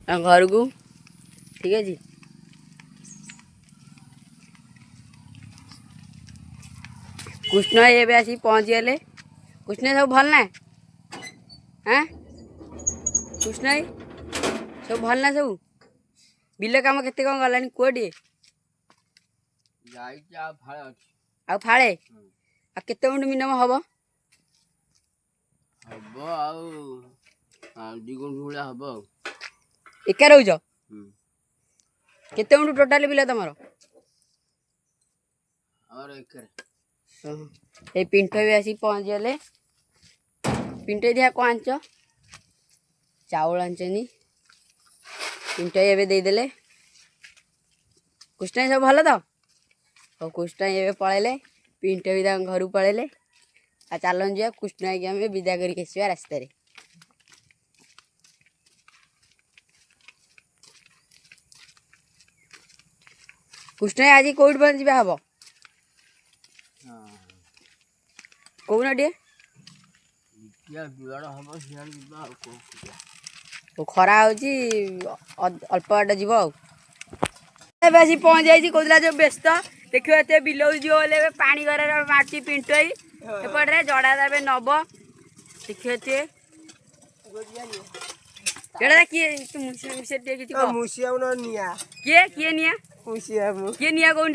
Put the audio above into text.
घर को ठीक है जी। कृष्ण ये आसी पहुँच गए। कृष्ण सब भल ना हाँ कृष्ण सब भल ना सब बिल कम केते कौन गलानी कोडी आ फाड़े आ केते मिनट मिनिमम हम हम 2 घंटा हम एका रोज केते मिनट टोटाल बिल तुम ये पिंटो भी आसी पहुँच गले। पिंटो दिया कौन आंच चाउल आंचनी पिंटो ये देदेले। कृष्ण सब भल तो और कृष्ण ये पलैले पिंटो भी घर पलैले आ चलन जा कृष्ण की आम विदा कर रास्ते। कृष्ण आज कौट पहुँचे हम कौन टे खरा अल्प बाट जीव आसी पहुँच जाइए कौला जो व्यस्त देखिए एत बिल जो पानी घर मार्च पिंटो एपटे जड़ा देवे नब देखिए किए किए किए निया किए निया कौन